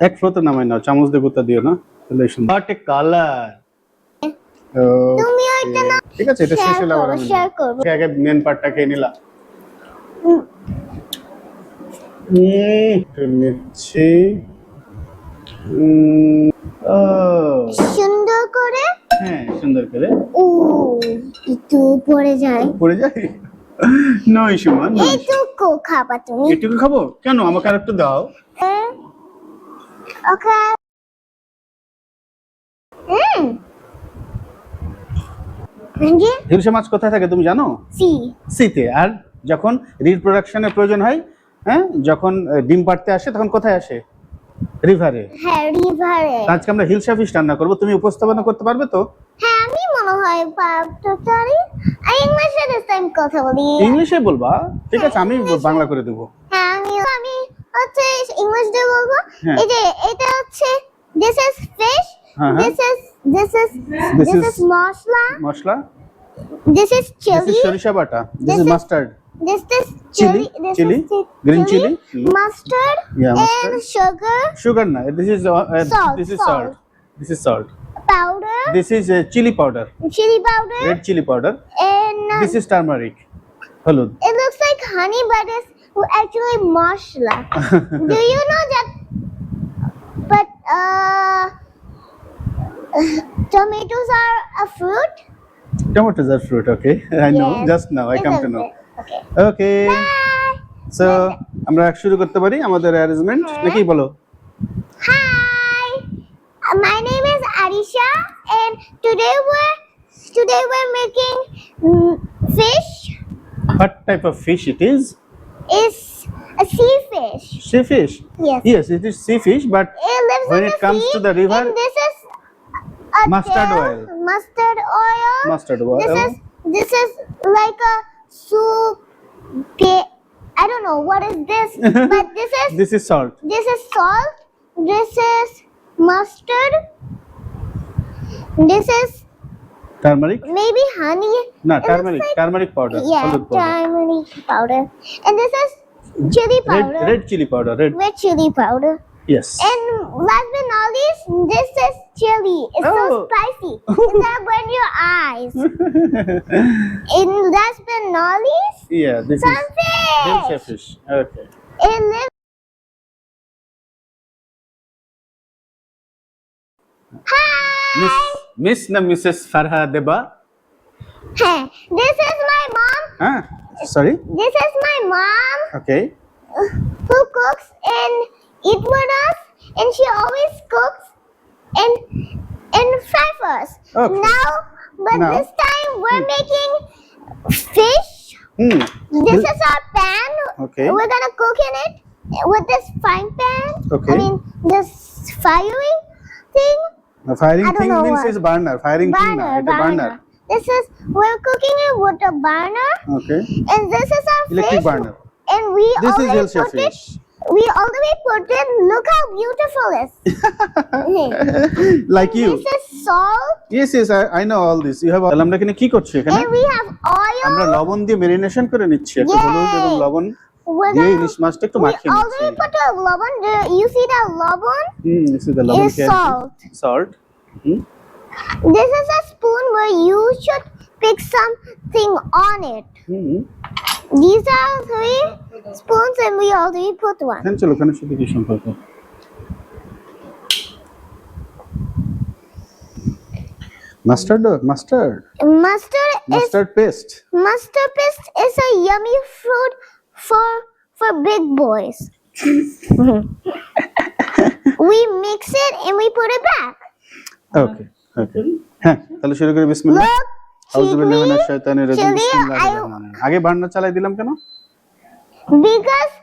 এক ফ্লোতে নামাই নাও, চামচ দিয়ে গুতা দিও না, তাহলে সুন্দর। What a colour. তুমি ওইটা না, ঠিক আছে, এটা শেষ হলে আবার আমি শেয়ার করব। আগে মেন পার্টটা খেয়ে নিলাম। নিচ্ছি। সুন্দর করে, হ্যাঁ সুন্দর করে। ও একটু পড়ে যায়, পড়ে যায়, নো ইস্যু মান। এইটুকু খাবা তুমি? এটুকু খাবো কেন, আমাকে আর একটু দাও। ওকে। হিলসা মাছ কোথায় থাকে তুমি জানো? সিতে। আর যখন রিপ্রোডাকশনের প্রয়োজন হয়, হ্যাঁ, যখন ডিম পাড়তে আসে তখন কোথায় আসে? রিভারে। হ্যাঁ, রিভারে। আজকে আমরা হিলসা ফিশ রান্না করব, তুমি উপস্থাপনা করতে পারবে তো? হ্যাঁ, আমি মনে হয় পারতে পারি। আমি ইংলিশে দিস টাইম কথা বলি। ইংলিশে বলবা? ঠিক আছে, আমি বাংলা করে দেব। হ্যাঁ, আমি হচ্ছে ইংলিশ দিয়ে বলবো। এই যে এটা হচ্ছে this is fish, this is masala, this is chili, সরিষা বাটা, this is mustard, this is chili, green chili, mustard, and sugar na, this is salt, this is salt powder, this is chili powder, red chili powder, and this is turmeric, halud. It looks like honey, but it's actually mashla. Do you know that? But tomatoes are a fruit. Tomatoes are fruit, okay. I know, just now I come to know. Okay. Bye. So আমরা শুরু করতে পারি আমাদের arrangement নাকি বলো? Hi, my name is Arisha, and today we're making fish. What type of fish it is? It's a sea fish. Sea fish? Yes. Yes, it is sea fish, but It lives when in it the comes sea, to the river, and this is a mustard tail, oil. Mustard oil. This is like a soup. I don't know what is this, but this is salt. This is salt. This is mustard. This is Turmeric? maybe honey. No, It turmeric. looks like- Turmeric powder. Yeah, Halud powder. turmeric powder. And this is chili powder. Red chili powder. Red. Red chili powder. Yes. And last but not least, this is chili. It's so Oh. spicy. It's gonna burn your eyes. And last but not least, Yeah, this is sunfish. Hilsa fish. Okay. It lives. Hi. Miss na Mrs. Farha Deba? Hey, this is my mom. Sorry? This is my mom Okay. who cooks and eat with us, and she always cooks and fry for us. Okay. Now. This time we're making fish. This is our pan. Okay. We're gonna cook in it with this frying pan. Okay. I mean this firing thing. Firing I don't thing know means what. is burner. Firing thing na, it's a burner. This is we're cooking it with a burner, Okay. and this is our Electric fish. burner. And we This is already Hilsa put fish. it. We already put it. Look how beautiful it is. Like you. This is salt, Yes, I know all this. You have all. আমরা এখানে কি করছি এখানে? and we have আমরা oil. লবণ দিয়ে marination করে নিচ্ছি, একটু হলুদ এবং লবণ We're দিয়ে gonna- ইলিশ মাছটা একটু we মাখিয়ে নিচ্ছি। already put a lobon. You see that lobon? This is the লবণ Is salt. Salt. This is a spoon where you should pick something on it. These are 3 spoons, and we already put one. এখানে চলো, ওখানে সাথে কি সম্পর্ক? Mustard paste. Mustard paste is a yummy fruit for big boys. We mix it and we put it back. Okay. হ্যাঁ, তাহলে শুরু করি। বিসমিল্লাহ। Look, আউযুবিল্লাহি মিনাশ শাইতানির রাজিম। chili, বিসমিল্লাহির রহমানির রহিম। আগে বার্নার চালাই দিলাম কেন? because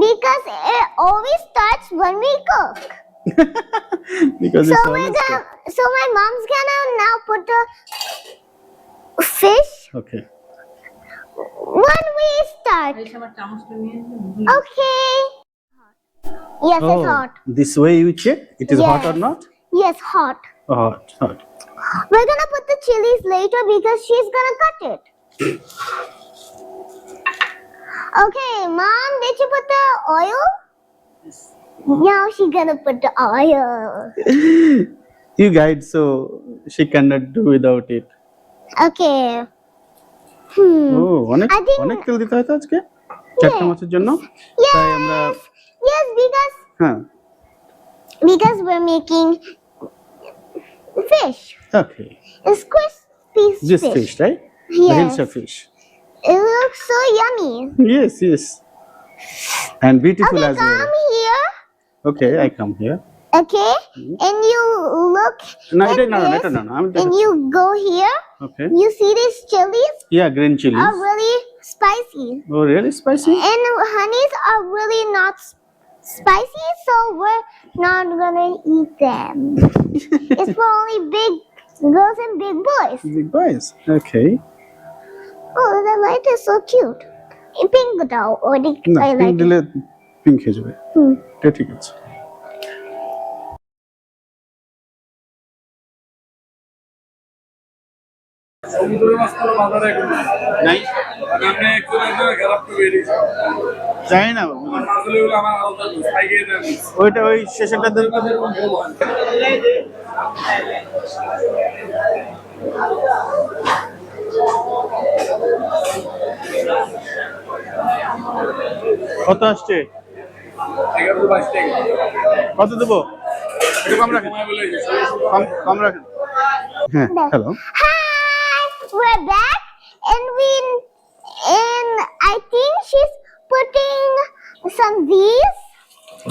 Because it always starts when we cook. because So it's we're always gonna. So my mom's gonna now put the fish okay. when we start. Okay. Yes, it's hot. This way you check it is hot or Yes. not? Yes, hot. Hot. We're gonna put the chilies later because she's gonna cut it. Okay, Mom, did you put the oil? Now she's gonna put the oil. You guide, so she cannot do without it. Okay. Oh, অনেক I think- অনেক তেল দিতে হয় তো আজকে 4টা মাছের জন্য তাই আমরা Yes, হ্যাঁ because we're making fish. okay It's crispy this fish. fish right the Yes. hilsa fish It looks so yummy. yes and beautiful Okay, as well come here. okay I come here Okay, and you look. no at এটা না this, এটা না আমি And you go here. okay You see these chilies yeah green chilies are really spicy, oh really spicy and honeys are really not spicy, so we're not gonna eat them. It's for only big girls and big boys. big boys okay Oh, the light is so cute. Pink though, or the না I pink like it. দিলে pink হয়ে যাবে Hmm. এটা ঠিক আছে সমুদ্রের মাছ তো বাজারে এখন নাই আপনি একটু খারাপ করে বেরিয়েছে জানি না মাছগুলো হলো আমার আলাদা সাইকে দেন ওইটা ওই সেশনটা দরকার কত আসছে 11-22 টাকা কত দেবো একটু কম রাখেন সময় বলে কম রাখেন হ্যাঁ hello Hi, we're back, and I think she's putting some these.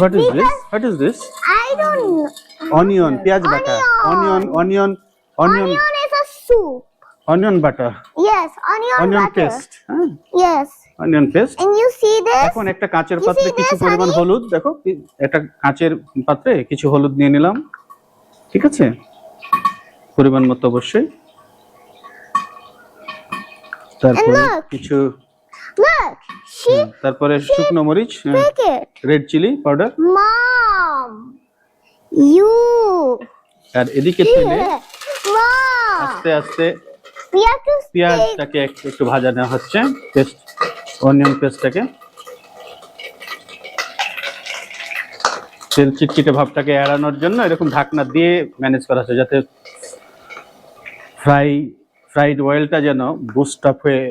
what is this I don't know. onion পেঁয়াজ বাটা Onion. onion Onion is a soup. onion butter Yes, onion butter. paste হ্যাঁ Yes, onion paste and you see this? এখন একটা কাঁচের You পাত্রে see কিছু this, পরিমাণ honey? হলুদ দেখো একটা কাঁচের পাত্রে কিছু হলুদ নিয়ে নিলাম ঠিক আছে পরিমাণ মতো অবশ্যই তারপরে look. কিছু Look, she তারপরে শুকনো মরিচ took it. Red chilli powder Mom, you. আর এদিকে তেলে Mom, আস্তে আস্তে we have to stick. পেঁয়াজটাকে একটু ভাজা নেওয়া হচ্ছে পেস্ট অনিয়ন পেস্টটাকে তেল চিটচিটে ভাবটাকে এড়ানোর জন্য এরকম ঢাকনা দিয়ে ম্যানেজ করা হচ্ছে যাতে ফ্রাইড অয়েলটা যেন বুস্ট আপ হয়ে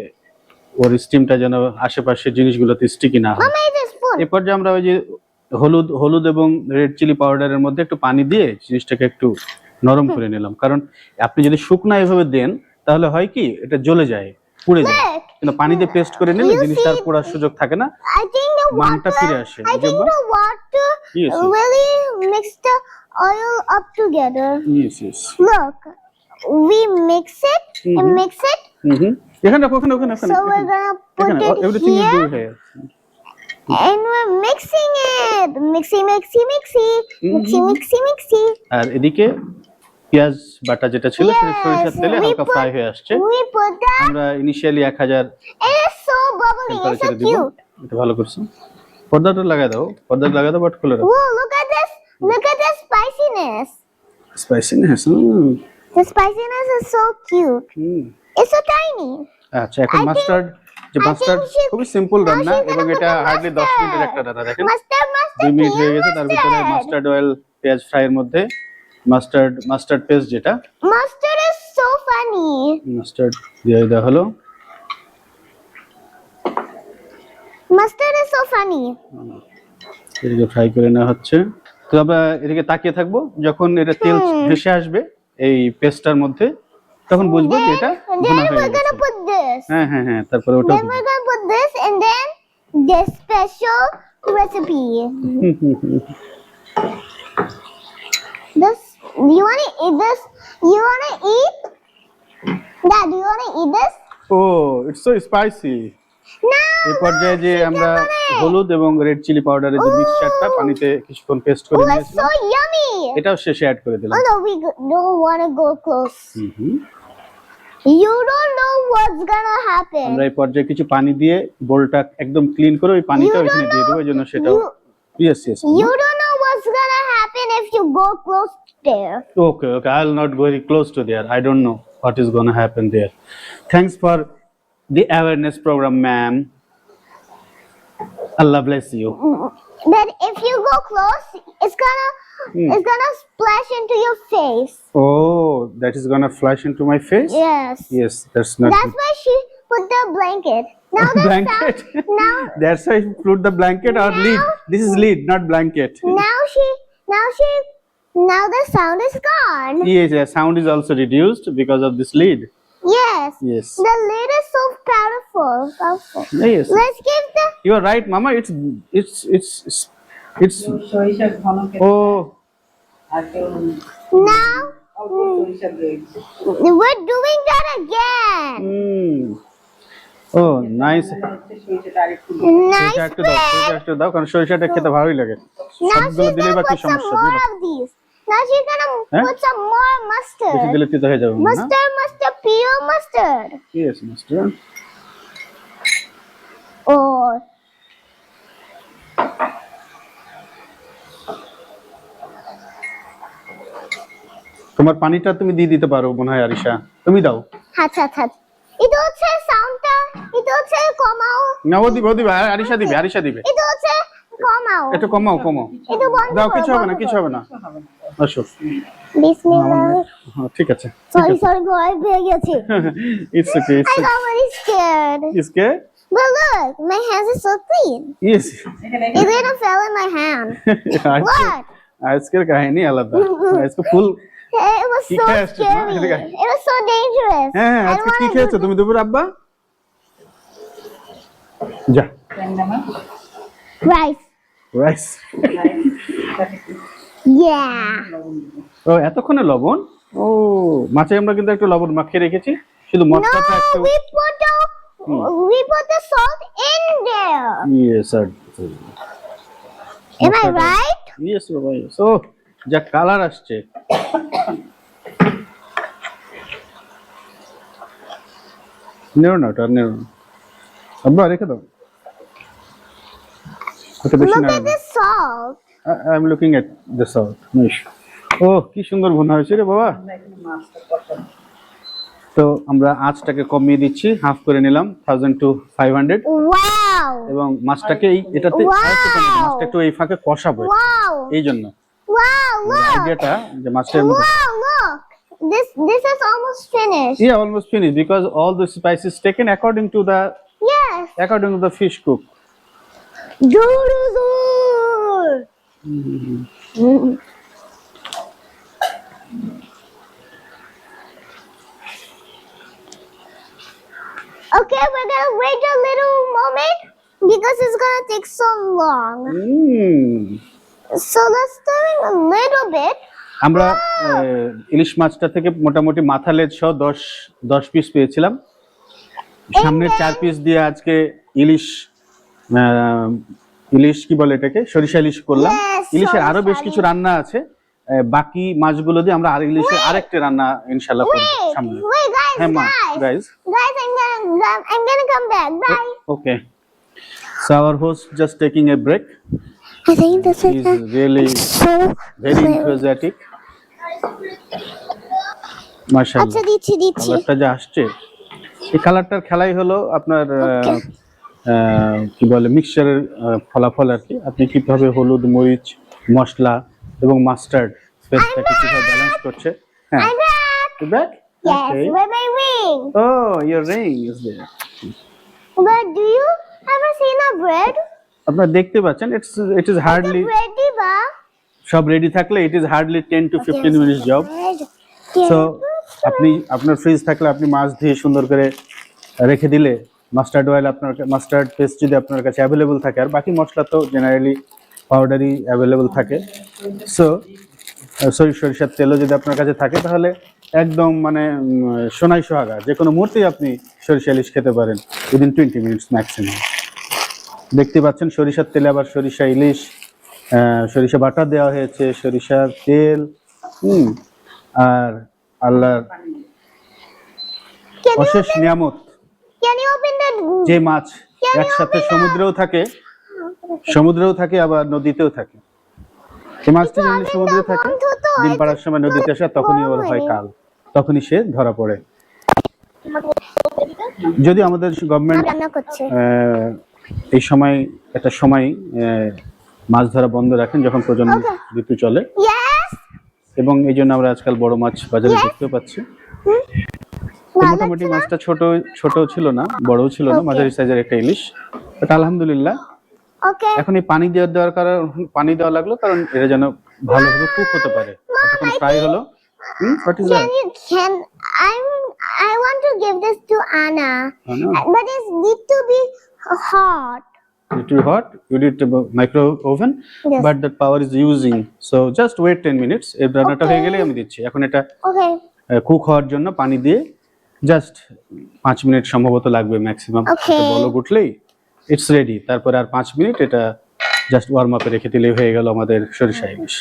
ওর স্টিমটা যেন আশেপাশের জিনিসগুলোতে স্টিকি না হয় Mama, is a spoon. এরপর যে আমরা ওই যে হলুদ এবং রেড চিলি পাউডারের মধ্যে একটু পানি দিয়ে জিনিসটাকে একটু নরম করে নিলাম কারণ আপনি যদি শুকনা এভাবে দেন তাহলে হয় কি এটা জ্বলে যায় পুড়ে যায় Look, কিন্তু পানি দিয়ে পেস্ট করে নিলে You জিনিসটা আর see- পোড়ার সুযোগ থাকে না I think the মানটা water. ফিরে আসে I think the water Yes, yes. really mixed the oil up together. Yes Look, we mix it and mix it. এখানে রাখো ওখানে So we're gonna put এখানে it everything is do here, here and we're mixing it. Mixy. আর এদিকে পেঁয়াজ বাটা যেটা ছিল সেটা সরিষার তেলে we হালকা put- ফ্রাই হয়ে আসছে We put that. আমরা initially 1000 It is so bubbly. It's so টেম্পারেচারে দিব cute. এটা ভালো করছো পর্দাটা লাগাই দাও বাট খুলে রাখো Whoa! Look at this. Look at the spiciness. Spiciness The spiciness is so cute. It's so tiny. আচ্ছা এখন মাস্টার্ড যে মাস্টার্ড she- খুবই সিম্পল now রান্না she's gonna এবং put এটা the হার্ডলি 10 মিনিটের mustard. একটা রান্না দেখেন Mustard. 2 মিনিট হয়ে গেছে তার ভিতরে Mustard. মাস্টার্ড অয়েল পেঁয়াজ ফ্রাইয়ের মধ্যে মাস্টার্ড পেস্ট যেটা Mustard is so funny. Mustard দিয়ে দেওয়া হলো Mustard is so funny. এদিকে ফ্রাই করে নেওয়া হচ্ছে তো আমরা এদিকে তাকিয়ে থাকবো যখন এটা তেল ভেসে আসবে এই পেস্টটার মধ্যে তখন বুঝবো যে এটা Then ভুনা হয়ে we're গেছে gonna put this. হ্যাঁ তারপরে ওটা Then we're gonna put this, and then this special recipe. This. You wanna eat this? You wanna eat? Dad, you wanna eat this? Oh it's so spicy No. এই পর্যায়ে যে আমরা হলুদ এবং red chilli পাউডারের যে মিক্সচারটা পানিতে কিছুক্ষণ পেস্ট করে Oh, it's নিয়েছিলাম so yummy. এটাও শেষে অ্যাড করে দিলাম Oh no, we don't want to go close. You don't know what's gonna happen. আমরা এই পর্যায়ে কিছু পানি দিয়ে বোলটা একদম ক্লিন করে ওই পানিটা You ওখানে don't দিয়ে know- দেবো এই জন্য সেটাও you- yes You don't know what's gonna happen if you go close there. Okay, I'll not go very close to there. I don't know what is gonna happen there. Thanks for the awareness program, ma'am. Allah bless you. That if you go close, it's gonna splash into your face. Oh, that is gonna flash into my face? Yes. Yes, that's not That's good. why she put the blanket. Now the Blanket? sound. Now, That's why you put the blanket or lid. This is lid, not blanket. now the sound is gone. Yes, yeah, sound is also reduced because of this lid. Yes. Yes. The lid is so powerful. Yes. Let's give the. You are right, Mama. It's. সরিষার ঘন খেতে Oh, আর কেউ Now অল্প সরিষা দিয়ে we're doing that again. oh, nice. সরিষাটা আরেকটু Nice সরিষা একটু দাও, spread. সরিষা একটু দাও, কারণ সরিষাটা খেতে ভালোই লাগে। Now সবগুলো she's দিলেই gonna বা কি put some সমস্যা? more দিলে। of these. Now she's gonna Huh? put some more বেশি mustard. দিলে তিতো হয়ে যাবে না? Mustard, pure mustard. Yes, master. Oh. তোমার পানিটা তুমি দিয়ে দিতে পারো মনে হয় আরিশা, তুমি দাও। আচ্ছা এটা হচ্ছে সাউন্ডটা, এটা হচ্ছে কমাও, না ও দিবে আরিশা দিবে এটা হচ্ছে কমাও, একটু কমাও এটা বন্ধ দাও, করো, কিছু হবে না বন্ধ কিছু করো। হবে না। আসো। বিসমিল্লাহ। হ্যাঁ, ঠিক আছে। সরি ভয় পেয়ে গেছি। It's okay. I got very scared. इसके But look, my hands are so clean. yes. It didn't fell in my hand. What? আজকের কাহিনী আলাদা। আজকে ফুল It was কি so খেয়ে আসছো, মা? scary. এদিকে আয়। It was so dangerous. হ্যাঁ, I আজকে কি wanted খেয়েছো to- তুমি দুপুর আব্বা? যা, Rice. রাইস। Yeah. ও এতক্ষণে লবণ? ও মাছে আমরা কিন্তু একটু লবণ মাখিয়ে রেখেছি, শুধু No, মশলাটা একটু we put the salt in there. Yes sir. Am I right? Yes বাবা ইয়েস। ও যা কালার আসছে। নেও না ওটা নেও না। আব্বা রেখে দাও। ওটা বেশি Look না। at this salt. I am looking at the salt. Nice. ও কি সুন্দর ভুনা হয়েছে রে বাবা। মাছটা কষানো তো আমরা আঁচটাকে কমিয়ে দিচ্ছি, হাফ করে নিলাম 1000 to 500 Wow. এবং মাছটাকে এটাতে Wow! আরেকটু কমিয়ে দিই। মাছটা একটু এই ফাঁকে কষাবো Wow. এই জন্য Wow, look. আইডিয়াটা যে মাছটার মধ্যে Wow, look. This is almost finished. yeah almost finished because all the spices taken according to the fish cook. Okay, we're gonna wait a little moment because it's gonna take so long. So let's do it a little bit. আমরা ইলিশ মাছটা থেকে মোটামুটি মাথা লেজ সহ 10 piece পেয়েছিলাম। সামনে 4 piece দিয়ে আজকে ইলিশ কি বলে এটাকে, সরিষা ইলিশ করলাম। Yes, ইলিশের আরো বেশ সরিষা কিছু রান্না আছে, বাকি মাছগুলো দিয়ে আমরা আর ইলিশের আরেকটা রান্না ইনশাআল্লাহ করব সামনে। Wait, হ্যাঁ মা, guys, guys, I'm gonna come back. Bye. okay. So our host just taking a break. I think this He's really so very enthusiastic. মাশাআল্লাহ। আচ্ছা দিচ্ছি কালারটা যা আসছে, এই কালারটার খেলাই হলো আপনার কি বলে মিক্সচারের ফলাফল আর কি। আপনি কিভাবে হলুদ, মরিচ, মশলা এবং মাস্টার্ড পেস্টটাকে কিভাবে ব্যালেন্স করছে। হ্যাঁ, I'm back. you back? Yes, Okay. with my ring. Oh, your ring is there. But do you ever seen a bread? আপনারা দেখতে পাচ্ছেন it is hardly Bread, diba? সব রেডি থাকলে it is hardly 10 to 15 minutes job. Bread. So আপনি আপনার fridge থাকলে আপনি মাছ দিয়ে সুন্দর করে রেখে দিলে, মাস্টার্ড অয়েল মাস্টার্ড পেস্ট যদি আপনার কাছে অ্যাভেলেবল থাকে, আর বাকি মশলা তো জেনারেলি পাউডারই অ্যাভেলেবল থাকে। সো সরিষার তেলও যদি আপনার কাছে থাকে তাহলে একদম মানে সোনাই সোহাগা, যে কোনো মুহূর্তেই আপনি সরিষা ইলিশ খেতে পারেন উইদিন 20 মিনিটস ম্যাক্সিমাম। দেখতে পাচ্ছেন সরিষার তেলে আবার সরিষা ইলিশ, সরিষা বাটা দেওয়া হয়েছে, সরিষার তেল, আর আল্লাহর অশেষ নিয়ামত Can you open the? যে মাছ একসাথে সমুদ্রেও থাকে আবার নদীতেও থাকে। এই মাছটি যখন সমুদ্রে থাকে, ডিম পাড়ার সময় নদীতে আসে, তখনই ওর হয় কাল, তখনই সে ধরা পড়ে। যদি আমাদের গভর্নমেন্ট রান্না করছে। এই সময় একটা সময় মাছ ধরা বন্ধ রাখেন যখন প্রজনন Okay. ঋতু চলে, Yes. এবং এই জন্য আমরা আজকাল বড় মাছ বাজারে Yes. দেখতেও পাচ্ছি। তো ভালো মোটামুটি লাগছে না? মাছটা ছোট ছিল না, বড়ও ছিল না, Okay. মাঝারি সাইজের একটা ইলিশ। বাট আলহামদুলিল্লাহ Okay. এখন এই পানি দেওয়ার কারণ পানি দেওয়া লাগলো কারণ এটা যেন ভালোভাবে কুক হতে পারে। যখন ফ্রাই হলো, what is that? I want to give this to Anna, Anna? but it need to be hot. It will hot. You need a micro oven, Yes. but that power is using. So just wait 10 minutes. এই রান্নাটা হয়ে গেলে আমি দিচ্ছি। এখন এটা Okay. Cook হওয়ার জন্য পানি দিয়ে জাস্ট 5 মিনিট সম্ভবত লাগবে ম্যাক্সিমাম। Okay. বলক উঠলেই ইটস রেডি। তারপরে আর 5 মিনিট এটা জাস্ট ওয়ার্ম আপে রেখে দিলেই হয়ে গেল আমাদের সরিষা ইলিশ।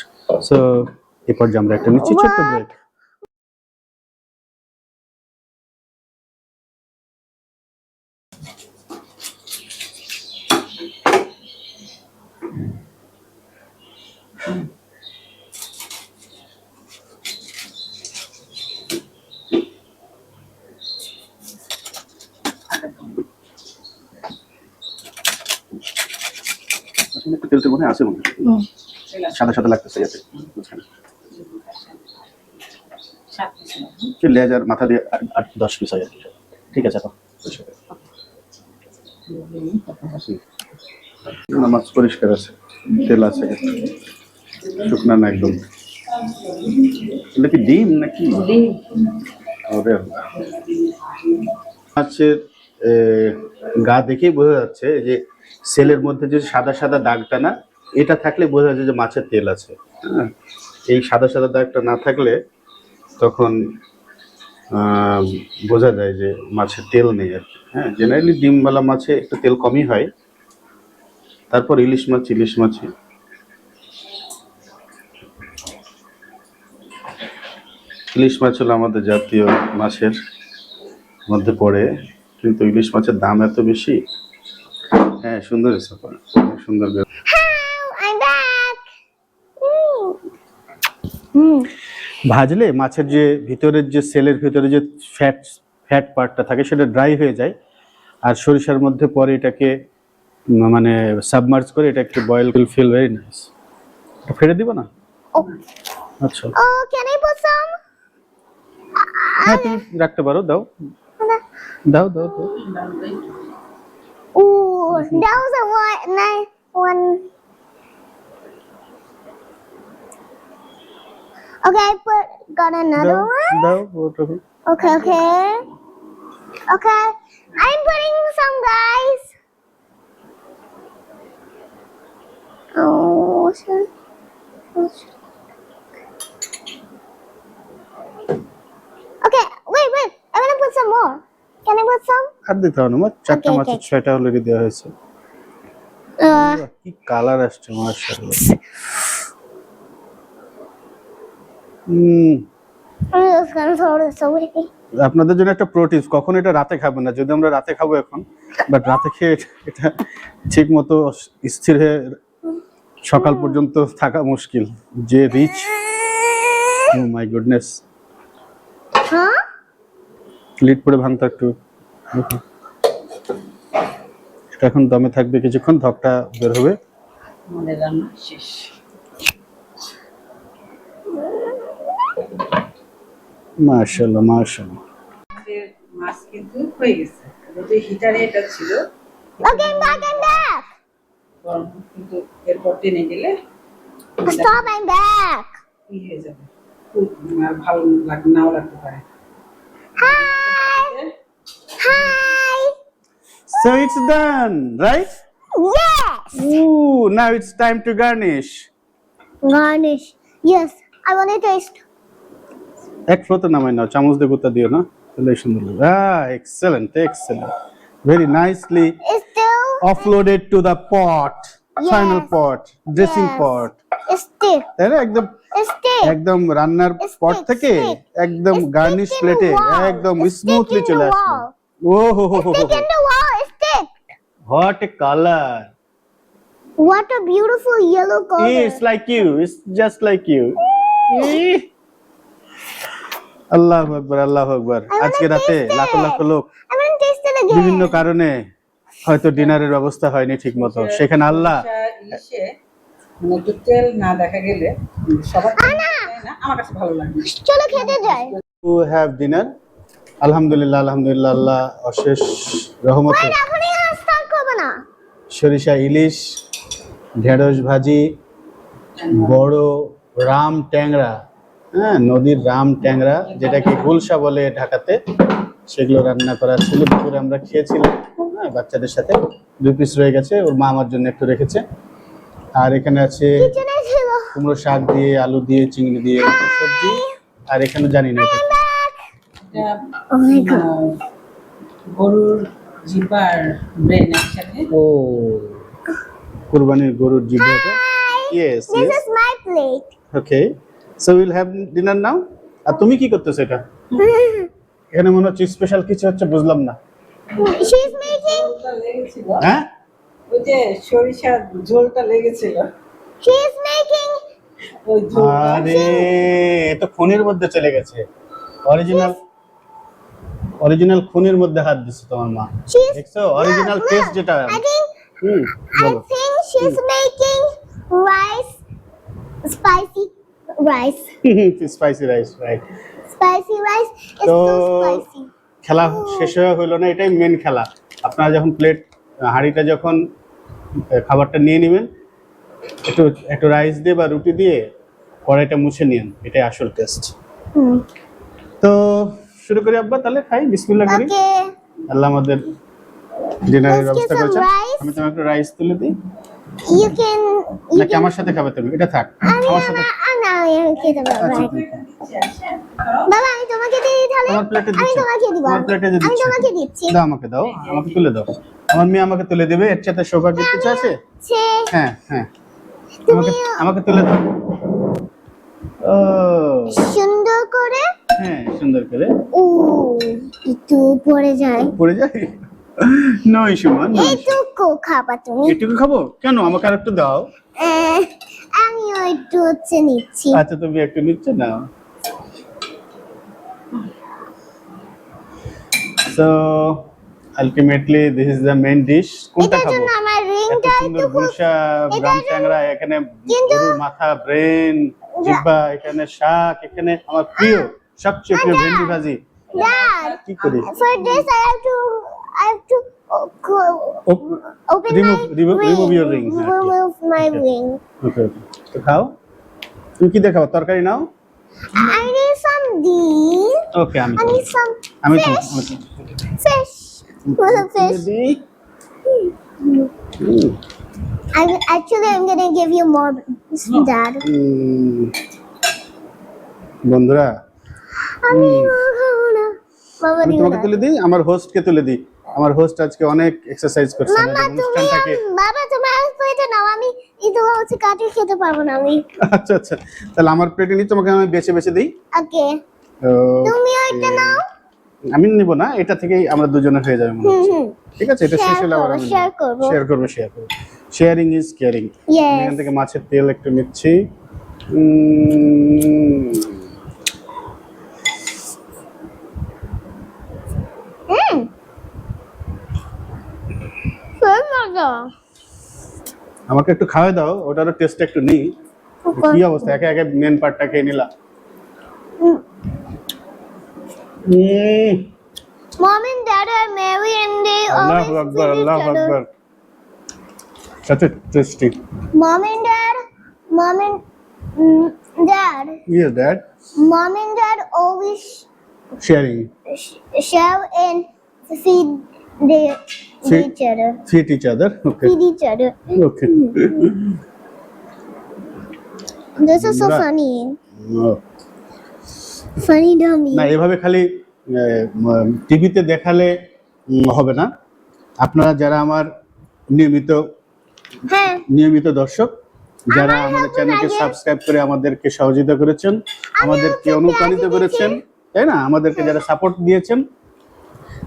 সো এই পর্যায়ে আমরা একটা নিচ্ছি ছোট্ট What? ব্রেক। তেলটা মনে আছে মনে সাদা সাদা লাগতেছে যাতে লেজ আর মাথা দিয়ে 8-10 পিস হয় আর কি। ঠিক আছে তো মাছ পরিষ্কার আছে, তেল আছে, শুকনা না একদম। এটা কি ডিম নাকি? ওরে আল্লাহ। মাছের গা দেখেই বোঝা যাচ্ছে যে সেলের মধ্যে যে সাদা সাদা দাগটা না, এটা থাকলে বোঝা যায় যে মাছের তেল আছে। হ্যাঁ, এই সাদা সাদা দাগটা না থাকলে তখন বোঝা যায় যে মাছের তেল নেই আর কি। হ্যাঁ, জেনারেলি ডিমওয়ালা মাছে একটু তেল কমই হয়। তারপর ইলিশ মাছ হলো আমাদের জাতীয় মাছের মধ্যে পড়ে, কিন্তু ইলিশ মাছের দাম এত বেশি। হ্যাঁ, সুন্দর হয়েছে, সুন্দর। I'm back. ভাজলে মাছের যে ভিতরের যে সেলের ভিতরে যে ফ্যাট পার্টটা থাকে সেটা ড্রাই হয়ে যায়, আর সরিষার মধ্যে পরে এটাকে মানে সাবমার্জ করে এটা একটু বয়েল ফিল ভেরি নাইস। ফেলে দিব না? Oh. আচ্ছা, Oh, can I put some? হ্যাঁ তুমি রাখতে পারো, দাও। Ooh, that was a nice one. Okay, got another one. দাও। Okay. I'm putting some, guys. Oh, okay, wait. I want to put some more. Can I put some? আর দিতে হবে না, আমার 4টা Okay, মাছের okay. 6টা অলরেডি দেওয়া হয়েছে। কি কালার আসছে মাশাআল্লাহ। I'm just gonna throw this away. আপনাদের জন্য একটা প্রোটিস, কখন এটা রাতে খাবেন না, যদি আমরা রাতে খাবো এখন, বাট রাতে খেয়ে এটা ঠিক মতো স্থির হয়ে সকাল পর্যন্ত থাকা মুশকিল, যে রিচ। Oh my goodness. Huh? Lid পরে ভাঙতো একটু। এটা এখন দমে থাকবে কিছুক্ষণ, ধকটা বের হবে। আমাদের রান্না শেষ। মাশাআল্লাহ। আমাদের মাছ কিন্তু হয়ে গেছে, যে হিটারে এটা ছিল Okay, I'm back. গরম, কিন্তু এরপর টেনে গেলে Stop, I'm back. ই হয়ে যাবে, খুব আর ভালো নাও লাগতে পারে। Hi. So it's done, right? Yes. Ooh, now it's time to garnish. Garnish. Yes, I want to taste. এক ফ্লোতে নামাই নাও, চামচ দিয়ে গুতা দিও না, তাহলে সুন্দর লাগবে। Excellent. Very nicely It's still. offloaded to the pot, Yes. final pot, dressing Yes. pot. It's stick. তাই না? It's stick. একদম রান্নার It's পট stick, থেকে stick. একদম It's গার্নিশ stick in প্লেটে the wall. একদম It's stick স্মুথলি in চলে the আসলো। wall. ও হো হো হো Stick in the wall. It's stick. What a colour! What a beautiful yellow color. It's like you, it's just like you. আল্লাহু আকবার। আজকে রাতে লাখ লোক I want to taste it again. বিভিন্ন কারণে হয়তো ডিনারের ব্যবস্থা হয়নি ঠিক মতো, সেখানে আল্লাহ ইলিশে মানে একটু তেল না দেখা গেলে সবার তো না, আমার কাছে ভালো লাগে। চলো খেতে যাই। To have dinner. আলহামদুলিল্লাহ, আলহামদুলিল্লাহ, আল্লাহ অশেষ রহমতে Wait, এখনই স্টার্ট করবে না। সরিষা ইলিশ, ঢেঁড়স ভাজি, বড় রাম ট্যাংরা, হ্যাঁ নদীর রাম ট্যাংরা যেটাকে গুলশা বলে ঢাকাতে, সেগুলো রান্না করা ছিল। দুপুরে আমরা খেয়েছিলাম, হ্যাঁ বাচ্চাদের সাথে। 2 পিস রয়ে গেছে, ওর মা আমার জন্য একটু রেখেছে। আর এখানে আছে কিচেনে ছিল। কুমড়ো শাক দিয়ে, আলু দিয়ে, চিংড়ি দিয়ে একটা সবজি। আর এখানে জানি না এটা কি। এটা Oh my God. গরুর জিহ্বার ব্রেন একসাথে। ও কুরবানির গরুর জিহ্বাটা। Yes This yes, is my plate. Okay. So will have dinner now. আর তুমি কি করতেছো এটা? এখানে মনে হচ্ছে স্পেশাল কিছু হচ্ছে, বুঝলাম না। She's making. ঝোলটা লেগেছিল, হ্যাঁ ওই যে সরিষার ঝোলটা লেগেছিল, She's making. ওই ঝোলটা। আরে এ তো খুনের মধ্যে চলে গেছে। অরিজিনাল খুনের মধ্যে হাত দিছে তোমার মা। She's. দেখছো অরিজিনাল টেস্ট যেটা। I think. I বলো। think she's making rice. Spicy rice. Spicy rice, right. Spicy rice is তো so spicy. খেলা শেষ হয়ে হলো না, এটাই মেন খেলা। আপনারা যখন প্লেট হাঁড়িটা যখন খাবারটা নিয়ে নেবেন, একটু একটু রাইস দিয়ে বা রুটি দিয়ে কড়াইটা মুছে নিন, এটাই আসল টেস্ট। তো শুরু করি আব্বা, তাহলে খাই, বিসমিল্লাহ করি। Okay. আল্লাহ আমাদের ডিনারের Let's get ব্যবস্থা some করেছেন। rice. আমি তোমাকে একটু রাইস তুলে দিই, You can. নাকি আমার সাথে খাবে তুমি? এটা থাক, আমার সাথে। আমি খেতে পারবো। আচ্ছা, বাবা আমি তোমাকে দিই তাহলে। আমার প্লেটে আমি দিচ্ছি, তোমাকে দিব। আমার প্লেটে আমি দিচ্ছি। তোমাকে দিচ্ছি। দাও, আমাকে দাও, আমাকে তুলে দাও। আমার মেয়ে আমাকে তুলে দেবে, এর সাথে সৌভাগ্যের কিছু আছে? সে হ্যাঁ হ্যাঁ, আমাকে আমাকে তুলে দাও। ও সুন্দর করে। হ্যাঁ, সুন্দর করে। ও একটু পড়ে যায়। পড়ে যায়? নো ইস্যু মা, নো ইস্যু। এইটুকু খাবা তুমি। এটুকু খাবো কেন? আমাকে আর একটু দাও। আমিও একটু হচ্ছে নিচ্ছি। আচ্ছা, তুমি একটু নিচ্ছে না। So ultimately this is the main dish. কোনটা এটার খাবো? জন্য আমার এত রিংটা সুন্দর একটু গুলশা, রাম ট্যাংরা, এখানে গরুর মাথা, ব্রেন, জিহ্বা, এখানে শাক, এখানে আমার প্রিয় সবচেয়ে প্রিয় ভেন্ডি ভাজি। Dad, কি করি? for this I have to open Remove your ring. Remove my Okay. ring. ওকে ওকে, তো খাও। তুমি কি দেখাবো? তরকারি নাও। I need some these. Okay, I need some আমি fish. Fish. Fish. Actually, I'm gonna give you more, Dad. বন্ধুরা, আমি খাবো না। বাবা আমি দিও তোমাকে না। তুলে দিই, আমার হোস্টকে তুলে দিই। আমার হোস্ট আজকে অনেক এক্সারসাইজ করছে মামা আমাদের তুমি অনুষ্ঠানটাকে। বাবা তুমি আর প্লেটে নাও, আমি এটা হচ্ছে কাটি খেতে পারবো না আমি। আচ্ছা আচ্ছা, তাহলে আমার প্লেটে নিয়ে তোমাকে আমি বেছে বেছে দিই। ওকে তো তুমি ওইটা নাও। আমি নিব না, এটা থেকেই আমরা দুজনে হয়ে যাবে মনে হচ্ছে। ঠিক আছে, এটা শেষ হলে আবার আমি share করবো। শেয়ার করব। Sharing is caring. Yes. এখান থেকে মাছের তেল একটু নিচ্ছি। খুব মজা। আমাকে একটু খাওয়াই দাও, ওটারও টেস্ট একটু নিই। কি অবস্থা, একে একে মেন পার্টটা খেয়ে নিলাম। Mom and Dad are married and they আল্লাহু always আকবার, feed each আল্লাহু other. Akbar. Such a tasty. Mom and Dad Dad Yes, Dad. Mom and Dad always Sharing. share and feed each other. Feed each other. Okay. Feed each other. Okay. This is so Right. funny. Oh. Funny dummy. না, এভাবে খালি টিভিতে দেখালে হবে না। আপনারা যারা আমার হ্যাঁ নিয়মিত দর্শক, যারা আমার আমাদের help চ্যানেলকে লাগে। সাবস্ক্রাইব করে আমাদেরকে সহযোগিতা করেছেন, আমাদেরকে হচ্ছে অনুপ্রাণিত পেঁয়াজি করেছেন, তাই না, আমাদেরকে যারা সাপোর্ট দিয়েছেন,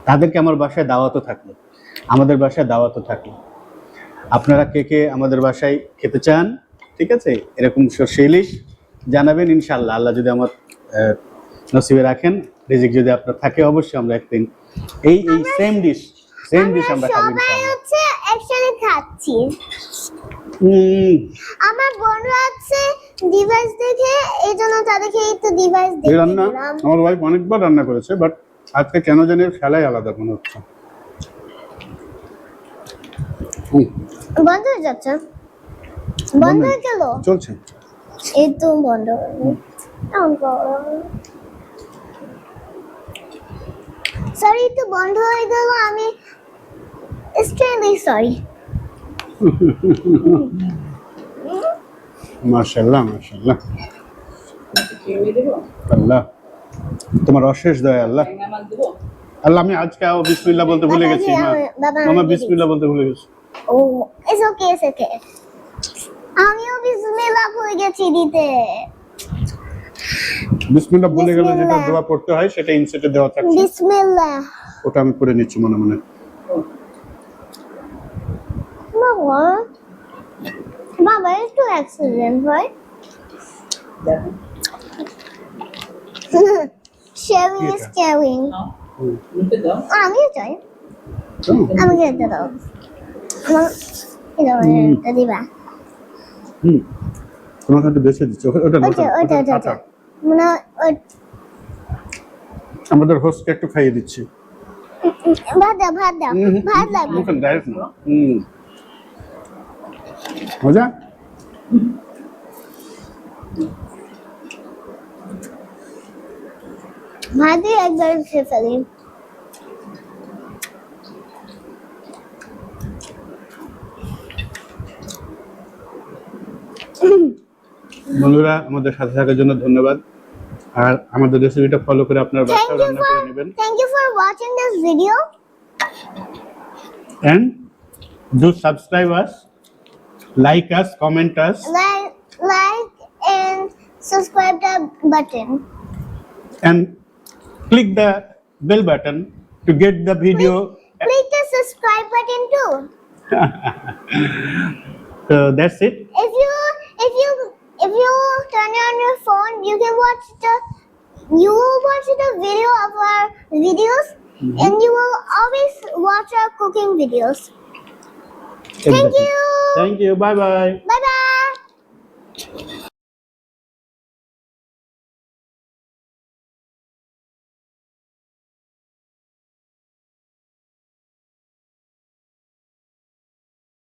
তাদেরকে আমার বাসায় দাওয়াতও থাকলো, আমাদের বাসায় দাওয়াতও থাকলো। আপনারা কে কে আমাদের বাসায় খেতে চান, ঠিক আছে, এরকম সর্ষে ইলিশ জানাবেন। ইনশাআল্লাহ, আল্লাহ যদি আমার নসিবে রাখেন, রিজিক যদি আপনার থাকে, অবশ্যই আমরা একদিন এই সেম ডিশ আমরা খাবো সবাই ইনশাআল্লাহ। হচ্ছে একসাথে খাচ্ছি। আমার বন্ধ আছে ডিভাইস দেখে, এই জন্য তাদেরকে একটু ডিভাইস এই দেখে রান্না দিলাম। আমার ওয়াইফ অনেকবার রান্না করেছে, বাট আজকে কেন জানি এর খেলাই আলাদা মনে হচ্ছে। বন্ধ হয়ে যাচ্ছে, বন্ধ হয়ে গেল, চলছে। এই তো বন্ধ হলো। সরি, তো বন্ধ হয়ে গেল, আমি এক্সট্রিমলি সরি। মাশাআল্লাহ মাশাআল্লাহ, খেয়ে দেবো আল্লাহ তোমার অশেষ দয়া আল্লাহ। আমার দেবো আল্লাহ আমি আজকে বিসমিল্লাহ বলতে ভুলে গেছি মা। বাবা, মামা বিসমিল্লাহ বলতে ভুলে গেছি। ও ইটস ওকে, ইটস ওকে। আমিও বিসমিল্লাহ ভুলে গেছি দিতে। বিসমিল্লাহ ভুলে গেলে যেটা বিসমিল্লাহ। দোয়া পড়তে হয় সেটা ইনসেটে দেওয়া থাকছে, বিসমিল্লাহ। ওটা আমি পড়ে নিচ্ছি মনে মনে। বাবা, বাবা একটু অ্যাক্সিডেন্ট হয়। দেখো শেয়ারিং ইজ কেয়ারিং। নিতে দাও আমিও চাই, হুম, আমাকে এটা দাও। আমার এটা দিবা। হুম, তোমাকে একটু বেছে দিচ্ছি, ওটা না, ওটা ওটা ওটা ওটা আচ্ছা, মানে আমাদের হোস্টকে একটু খাইয়ে দিচ্ছি। ভাত দাও, ভাত দাও, ভাত লাগবে। মুখে ডাইরেক্ট না। মজা। ভাত দিয়ে একবার খেয়ে ফেলি। বন্ধুরা আমাদের সাথে থাকার জন্য ধন্যবাদ, আর আমাদের রেসিপিটা ফলো করে আপনার বাসায় Thank you রান্না করে নেবেন। Thank you for watching this video. And do subscribe us, like us, comment us, Like and subscribe the button. and click the bell button to get the video. Click the subscribe button too. So that's it. If you turn on your phone, you can watch the video of our videos, and you will always watch our cooking videos. Thank Exactly. you. Thank you. Bye bye. Bye bye.